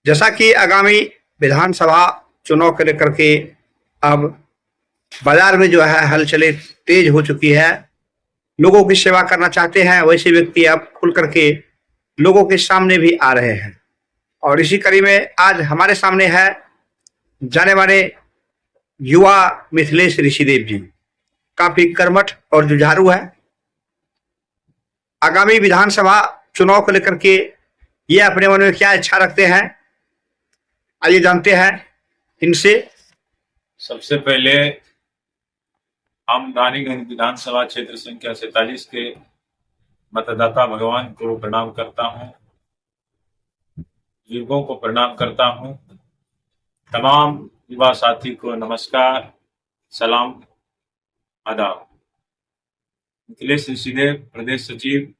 जैसा कि आगामी विधानसभा चुनाव को लेकर के अब बाजार में जो है हलचलें तेज हो चुकी है। लोगों की सेवा करना चाहते हैं वैसे व्यक्ति अब खुल करके लोगों के सामने भी आ रहे हैं। और इसी कड़ी में आज हमारे सामने है जाने माने युवा मिथिलेश ऋषिदेव जी। काफी कर्मठ और जुझारू है। आगामी विधानसभा चुनाव को लेकर के ये अपने मन में क्या इच्छा रखते हैं, आइए जानते हैं इनसे। सबसे पहले हम रानीगंज विधानसभा क्षेत्र संख्या 47 के मतदाता भगवान को प्रणाम करता हूं, बुजुर्गों को प्रणाम करता हूं, तमाम युवा साथी को नमस्कार, सलाम, आदाब। मिथिलेश ऋषिदेव, प्रदेश सचिव,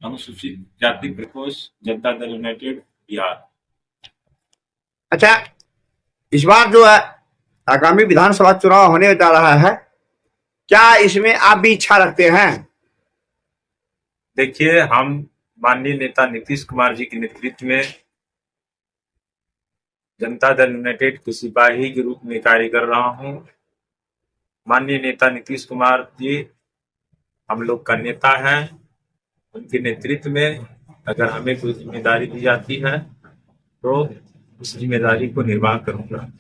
अनुसूचित जाति प्रकोष्ठ, जनता दल यूनाइटेड, बिहार। अच्छा, इस बार जो है आगामी विधानसभा चुनाव होने जा रहा है, क्या इसमें आप भी इच्छा रखते हैं? देखिए, हम माननीय नेता नीतीश कुमार जी के नेतृत्व में जनता दल यूनाइटेड के सिपाही के रूप में कार्य कर रहा हूं। माननीय नेता नीतीश कुमार जी हम लोग का नेता है। उनके नेतृत्व में अगर हमें कोई जिम्मेदारी दी जाती है तो उस जिम्मेदारी को निर्वाह करूंगा।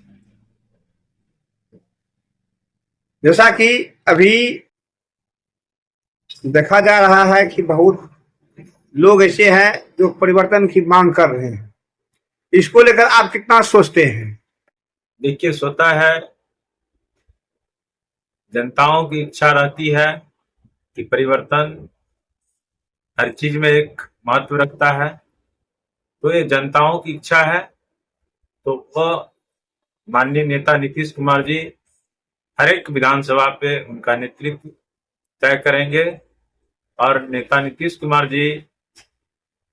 जैसा कि अभी देखा जा रहा है कि बहुत लोग ऐसे हैं जो परिवर्तन की मांग कर रहे हैं, इसको लेकर आप कितना सोचते हैं? देखिए, स्वतः है जनताओं की इच्छा रहती है कि परिवर्तन हर चीज में एक महत्व रखता है, तो ये जनताओं की इच्छा है। तो वह माननीय नेता नीतीश कुमार जी हर एक विधानसभा पे उनका नेतृत्व तय करेंगे और नेता नीतीश कुमार जी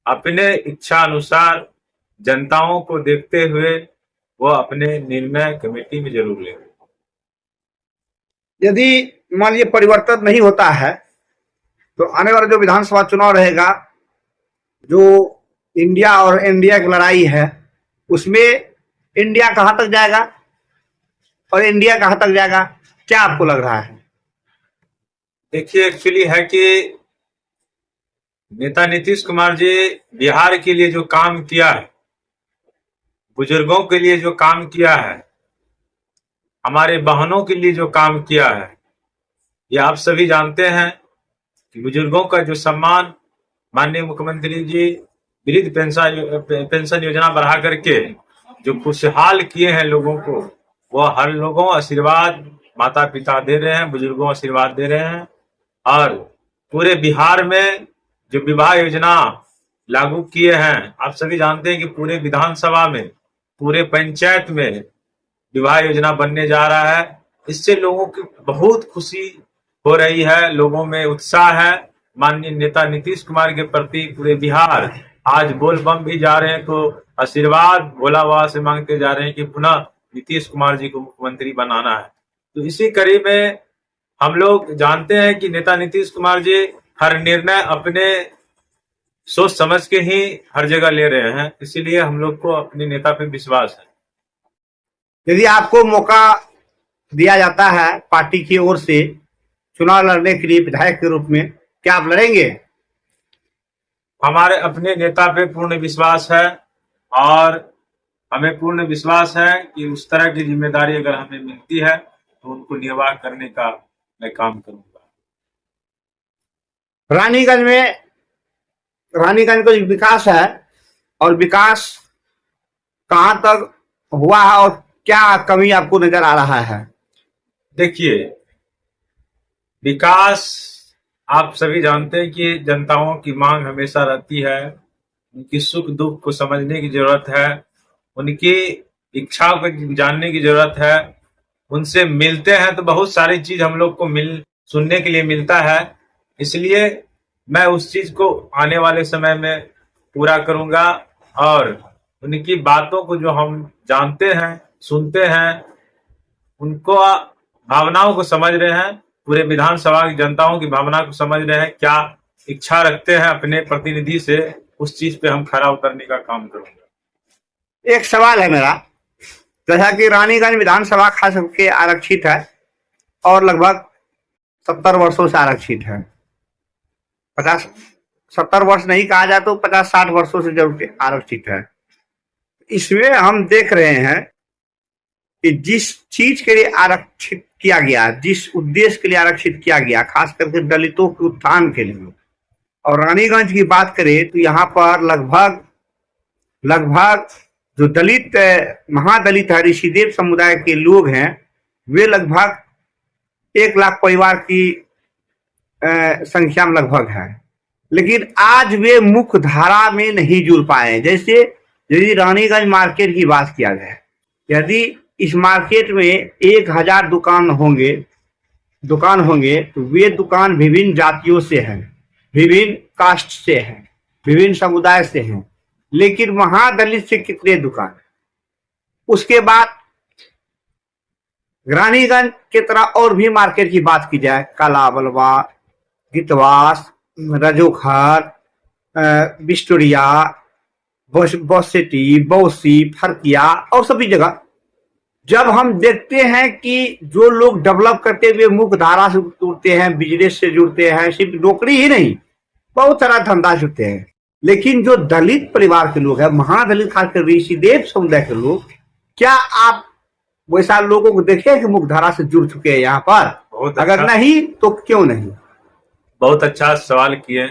अपने इच्छा अनुसार जनताओं को देखते हुए वो अपने निर्णय कमेटी में जरूर लेंगे। यदि मान लीजिए परिवर्तन नहीं होता है तो आने वाला जो विधानसभा चुनाव रहेगा, जो इंडिया और इंडिया की लड़ाई है, उसमें इंडिया कहां तक जाएगा और इंडिया कहां तक जाएगा, क्या आपको लग रहा है? देखिए, एक्चुअली है कि नेता नीतीश कुमार जी बिहार के लिए जो काम किया है, बुजुर्गों के लिए जो काम किया है, हमारे बहनों के लिए जो काम किया है, ये आप सभी जानते हैं कि बुजुर्गों का जो सम्मान माननीय मुख्यमंत्री जी वृद्ध पेंशन योजना बढ़ा करके जो खुशहाल किए हैं लोगों को, वो हर लोगों आशीर्वाद माता पिता दे रहे हैं, बुजुर्गों आशीर्वाद दे रहे हैं। और पूरे बिहार में जो विवाह योजना लागू किए हैं, आप सभी जानते हैं कि पूरे विधानसभा में, पूरे पंचायत में विवाह योजना बनने जा रहा है। इससे लोगों की बहुत खुशी हो रही है, लोगों में उत्साह है। माननीय नेता नीतीश कुमार के प्रति पूरे बिहार आज बोल बम भी जा रहे हैं, तो आशीर्वाद भोला बाबा से मांगते जा रहे हैं कि पुनः नीतीश कुमार जी को मुख्यमंत्री बनाना है। तो इसी कड़ी में हम लोग जानते हैं कि नेता नीतीश कुमार जी हर निर्णय अपने सोच समझ के ही हर जगह ले रहे हैं, इसीलिए हम लोग को अपने नेता पे विश्वास है। यदि आपको मौका दिया जाता है पार्टी की ओर से चुनाव लड़ने के लिए विधायक के रूप में, क्या आप लड़ेंगे? हमारे अपने नेता पे पूर्ण विश्वास है और हमें पूर्ण विश्वास है कि उस तरह की जिम्मेदारी अगर हमें मिलती है तो उनको निर्वाह करने का मैं काम करूंगा। रानीगंज का जो विकास है और विकास कहां तक हुआ है और क्या कमी आपको नजर आ रहा है? देखिए, विकास आप सभी जानते हैं कि जनताओं की मांग हमेशा रहती है, उनकी सुख दुख को समझने की जरूरत है, उनकी इच्छाओं को जानने की जरूरत है। उनसे मिलते हैं तो बहुत सारी चीज हम लोग को सुनने के लिए मिलता है, इसलिए मैं उस चीज को आने वाले समय में पूरा करूंगा और उनकी बातों को जो हम जानते हैं, सुनते हैं, उनको भावनाओं को समझ रहे हैं, पूरे विधानसभा की जनताओं की भावना को समझ रहे हैं, क्या इच्छा रखते हैं अपने प्रतिनिधि से, उस चीज पे हम खरा उतरने का काम करूंगा। एक सवाल है मेरा, जैसा कि रानीगंज विधानसभा खास करके आरक्षित है और लगभग 70 वर्षों से आरक्षित है। 50-70 वर्ष नहीं कहा जाए तो 50-60 वर्षों से जरूर आरक्षित है। इसमें हम देख रहे हैं कि जिस चीज के लिए आरक्षित किया गया, जिस उद्देश्य के लिए आरक्षित किया गया, खास करके दलितों के उत्थान के लिए, और रानीगंज की बात करें तो यहाँ पर लगभग जो दलित महादलित है, ऋषिदेव समुदाय के लोग हैं, वे लगभग 1 लाख परिवार की संख्या में लगभग है, लेकिन आज वे मुख्य धारा में नहीं जुड़ पाए। जैसे यदि रानीगंज मार्केट की बात किया जाए, यदि इस मार्केट में 1000 दुकान होंगे तो वे दुकान विभिन्न जातियों से हैं, विभिन्न कास्ट से हैं, विभिन्न समुदाय से हैं, लेकिन महादलित से कितने दुकान। उसके बाद रानीगंज के तरह और भी मार्केट की बात की जाए, काला बलवा, गितवास, रजोखर, बिस्टोरिया, बॉसिटी, बौसी, फरकिया और सभी जगह जब हम देखते हैं कि जो लोग डेवलप करते हुए मुख्य धारा से जुड़ते हैं, बिजनेस से जुड़ते हैं, सिर्फ नौकरी ही नहीं, बहुत सारा धंधा जुड़ते हैं, लेकिन जो दलित परिवार के लोग हैं, महादलित खासकर ऋषिदेव समुदाय के लोग, क्या आप वैसा लोगों को देखे कि मुख्य धारा से जुड़ चुके हैं यहाँ पर? अगर नहीं तो क्यों नहीं? बहुत अच्छा सवाल किए।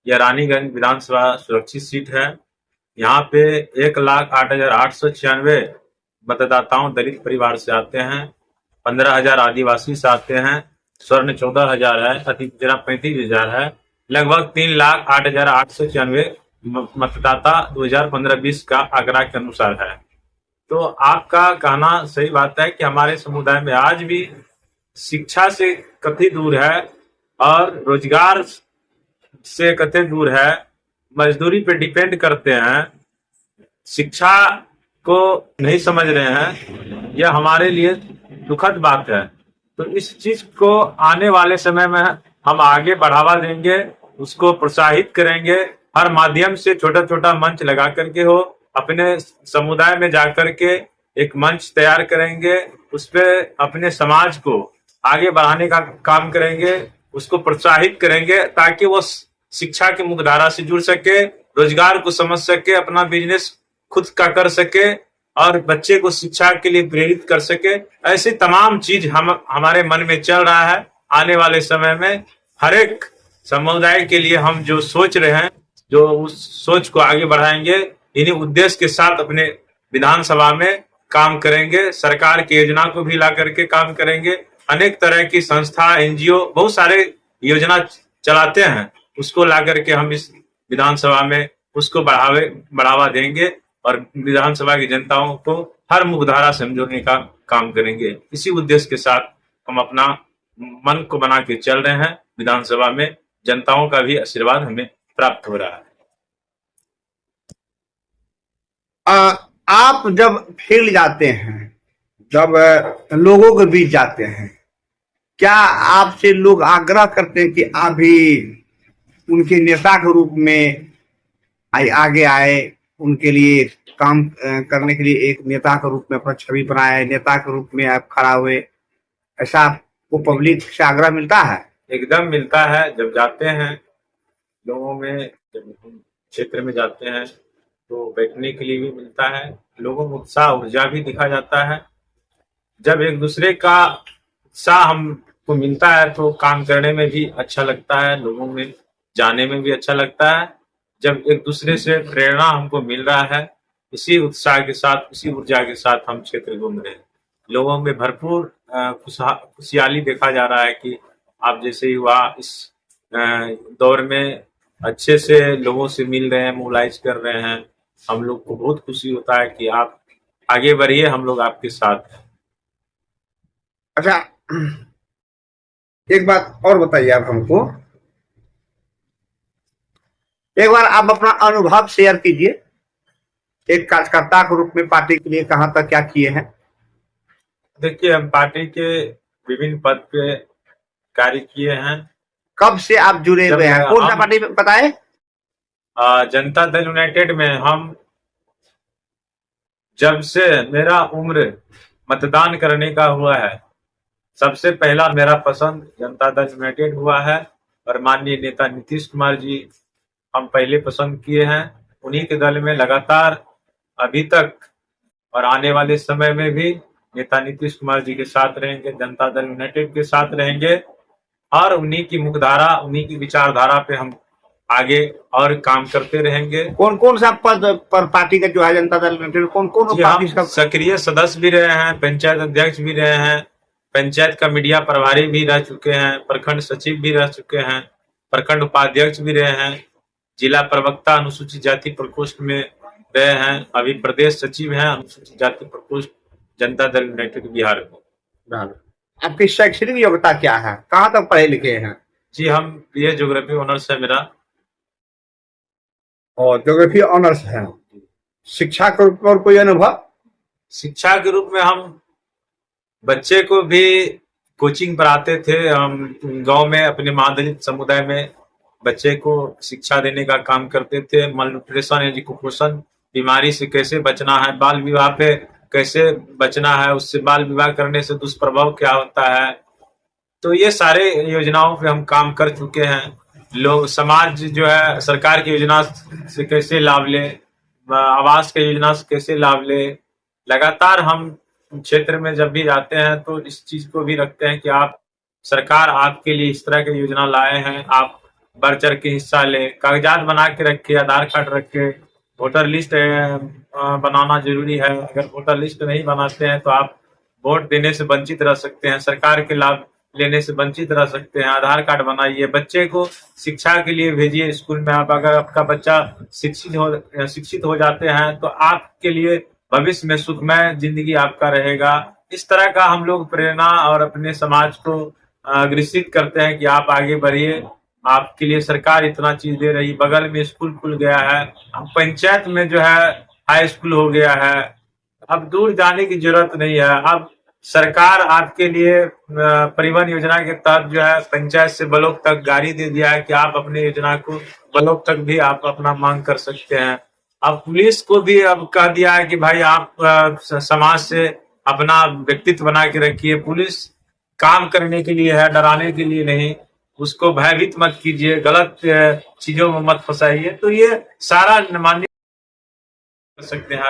यह रानीगंज विधानसभा सुरक्षित सीट है। यहाँ पे 1,08,896 मतदाताओं दलित परिवार से आते हैं, 15,000 आदिवासी से आते हैं, स्वर्ण 14,000 है, अति पिछड़ा 35,000 है, लगभग 3,08,896 मतदाता 2015-20 का आंकड़ा के अनुसार है। तो आपका कहना सही बात है कि हमारे समुदाय में आज भी शिक्षा से काफी दूर है और रोजगार से काफी दूर है, मजदूरी पे डिपेंड करते हैं, शिक्षा को नहीं समझ रहे हैं। यह हमारे लिए दुखद बात है। तो इस चीज को आने वाले समय में हम आगे बढ़ावा देंगे, उसको प्रोत्साहित करेंगे, हर माध्यम से छोटा छोटा मंच लगा करके हो, अपने समुदाय में जाकर के एक मंच तैयार करेंगे, उस पर अपने समाज को आगे बढ़ाने का काम करेंगे, उसको प्रोत्साहित करेंगे ताकि वो शिक्षा की मुख्यधारा से जुड़ सके, रोजगार को समझ सके, अपना बिजनेस खुद का कर सके और बच्चे को शिक्षा के लिए प्रेरित कर सके। ऐसी तमाम चीज हमारे मन में चल रहा है। आने वाले समय में हर एक समुदाय के लिए हम जो सोच रहे हैं, जो उस सोच को आगे बढ़ाएंगे, इन्हीं उद्देश्य के साथ अपने विधानसभा में काम करेंगे, सरकार की योजना को भी ला करके काम करेंगे। अनेक तरह की संस्था, एनजीओ बहुत सारे योजना चलाते हैं, उसको ला करके हम इस विधानसभा में उसको बढ़ावा देंगे और विधानसभा की जनताओं को हर मुख्यधारा से जोड़ने का काम करेंगे। इसी उद्देश्य के साथ हम अपना मन को बना के चल रहे हैं। विधानसभा में जनताओं का भी आशीर्वाद हमें प्राप्त हो रहा है। आप जब फील्ड जाते हैं, जब लोगों के बीच जाते हैं, क्या आपसे लोग आग्रह करते हैं कि आप भी उनके नेता के रूप में आगे आए, उनके लिए काम करने के लिए एक नेता के रूप में अपना छवि बनाए, नेता के रूप में आप खड़ा हुए, ऐसा आपको पब्लिक से आग्रह मिलता है? एकदम मिलता है। जब जाते हैं लोगों में, जब हम क्षेत्र में जाते हैं तो बैठने के लिए भी मिलता है, लोगों में उत्साह ऊर्जा भी दिखा जाता है। जब एक दूसरे का उत्साह हमको मिलता है तो काम करने में भी अच्छा लगता है, लोगों में जाने में भी अच्छा लगता है। जब एक दूसरे से प्रेरणा हमको मिल रहा है, इसी उत्साह के साथ, इसी ऊर्जा के साथ हम क्षेत्र घूम रहे हैं। लोगों में भरपूर खुशहाली देखा जा रहा है कि आप जैसे युवा इस दौर में अच्छे से लोगों से मिल रहे हैं, मोबिलाइज कर रहे हैं। हम लोग को बहुत खुशी होता है कि आप आगे बढ़िए, हम लोग आपके साथ हैं। अच्छा, एक बात और बताइए आप हमको, एक बार आप अपना अनुभव शेयर कीजिए, एक कार्यकर्ता के रूप में पार्टी के लिए कहां तक क्या किए हैं? देखिए, हम पार्टी के विभिन्न पद पे कार्य किए हैं। कब से आप जुड़े हुए हैं? कौन सा पार्टी बताए? जनता दल यूनाइटेड में हम जब से मेरा उम्र मतदान करने का हुआ है, सबसे पहला मेरा पसंद जनता दल यूनाइटेड हुआ है और माननीय नेता नीतीश कुमार जी हम पहले पसंद किए हैं। उन्हीं के दल में लगातार अभी तक और आने वाले समय में भी नेता नीतीश कुमार जी के साथ रहेंगे, जनता दल यूनाइटेड के साथ रहेंगे और उन्हीं की मुखधारा, उन्हीं की विचारधारा पे हम आगे और काम करते रहेंगे। कौन कौन सा पद पर पार्टी का जो है जनता दल यूनाइटेड, कौन कौन जी, पार्टी हम का? सक्रिय सदस्य भी रहे हैं, पंचायत अध्यक्ष भी रहे हैं, पंचायत का मीडिया प्रभारी भी रह चुके हैं, प्रखंड सचिव भी रह चुके हैं, प्रखंड उपाध्यक्ष भी रहे हैं, जिला प्रवक्ता अनुसूचित जाति प्रकोष्ठ में रहे हैं, अभी प्रदेश सचिव हैं अनुसूचित जाति प्रकोष्ठ जनता दल यूनाइटेड बिहार को। आपकी शैक्षणिक योग्यता क्या है, कहाँ तक पढ़े लिखे हैं? जी, हम बीए ज्योग्राफी ऑनर्स है मेरा। और ज्योग्राफी ऑनर्स है। शिक्षा के रूप में और कोई अनुभव? शिक्षा के रूप में हम बच्चे को भी कोचिंग पढ़ाते थे। हम गांव में अपने महादलित समुदाय में बच्चे को शिक्षा देने का काम करते थे। मल न्यूट्रिशन यानी कुपोषण बीमारी से कैसे बचना है, बाल विवाह पे कैसे बचना है, उससे बाल विवाह करने से दुष्प्रभाव क्या होता है, तो ये सारे योजनाओं पे हम काम कर चुके हैं। लोग समाज जो है सरकार की योजना से कैसे लाभ ले, आवास की योजना से कैसे लाभ ले, लगातार हम क्षेत्र में जब भी जाते हैं तो इस चीज को भी रखते हैं कि आप सरकार आपके लिए इस तरह की योजना लाए हैं, आप बढ़ चढ़ के हिस्सा ले, कागजात बना के रखे, आधार कार्ड रखे, वोटर लिस्ट बनाना जरूरी है। अगर वोटर लिस्ट नहीं बनाते हैं तो आप वोट देने से वंचित रह सकते हैं, सरकार के लाभ लेने से वंचित रह सकते हैं। आधार कार्ड बनाइए, बच्चे को शिक्षा के लिए भेजिए स्कूल में। आप अगर आपका बच्चा शिक्षित हो जाते हैं तो आपके लिए भविष्य में सुखमय जिंदगी आपका रहेगा। इस तरह का हम लोग प्रेरणा और अपने समाज को अग्रसित करते हैं कि आप आगे बढ़िए, आपके लिए सरकार इतना चीज दे रही, बगल में स्कूल खुल गया है, अब पंचायत में जो है हाई स्कूल हो गया है, अब दूर जाने की जरूरत नहीं है। अब सरकार आपके लिए परिवहन योजना के तहत जो है पंचायत से ब्लॉक तक गाड़ी दे दिया है कि आप अपने योजना को ब्लॉक तक भी आप अपना मांग कर सकते हैं। अब पुलिस को भी अब कह दिया है कि भाई आप समाज से अपना व्यक्तित्व बना के रखिए, पुलिस काम करने के लिए है, डराने के लिए नहीं। उसको भयभीत मत कीजिए, गलत चीजों में मत फंसाइए। तो ये सारा माननीय कर सकते हैं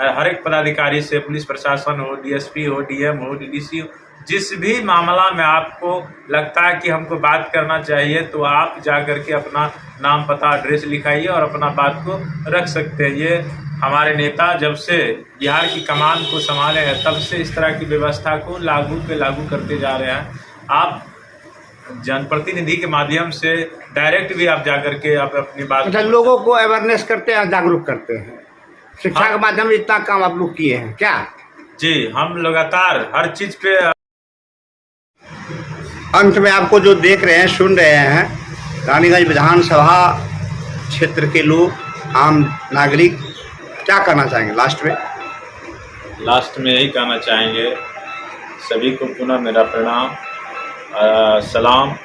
हर एक पदाधिकारी से, पुलिस प्रशासन हो, डीएसपी हो, डीएम हो, डीडीसी हो, जिस भी मामला में आपको लगता है कि हमको बात करना चाहिए तो आप जा करके अपना नाम पता एड्रेस लिखाइए और अपना बात को रख सकते हैं। ये हमारे नेता जब से बिहार की कमान को संभाले हैं तब से इस तरह की व्यवस्था को लागू करते जा रहे हैं। आप जनप्रतिनिधि के माध्यम से डायरेक्ट भी आप जाकर के आप अपनी बात लोगों को अवेयरनेस करते हैं, जागरूक करते हैं। शिक्षा के माध्यम से इतना काम आप लोग किए हैं क्या? जी, हम लगातार हर चीज पे। अंत में आपको जो देख रहे हैं, सुन रहे हैं, रानीगंज विधानसभा क्षेत्र के लोग, आम नागरिक, क्या कहना चाहेंगे लास्ट में? लास्ट में यही कहना चाहेंगे, सभी को पुनः मेरा प्रणाम, सलाम,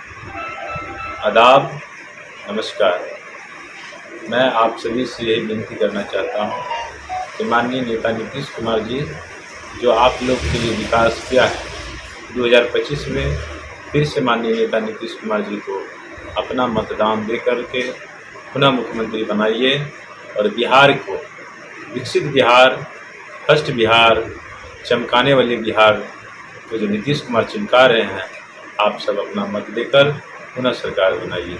आदाब, नमस्कार। मैं आप सभी से यही विनती करना चाहता हूँ कि माननीय नेता नीतीश कुमार जी जो आप लोग के लिए विकास किया है, 2025 में फिर से माननीय नेता नीतीश कुमार जी को अपना मतदान दे करके पुनः मुख्यमंत्री बनाइए और बिहार को विकसित बिहार, फर्स्ट बिहार, चमकाने वाले बिहार को जो नीतीश कुमार चमका रहे हैं, आप सब अपना मत देकर पुनः सरकार बनाइए।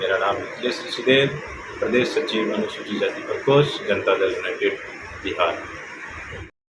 मेरा नाम निखिलेश ऋषिदेव, प्रदेश सचिव अनुसूचित जाति प्रकोष्ठ, जनता दल यूनाइटेड बिहार।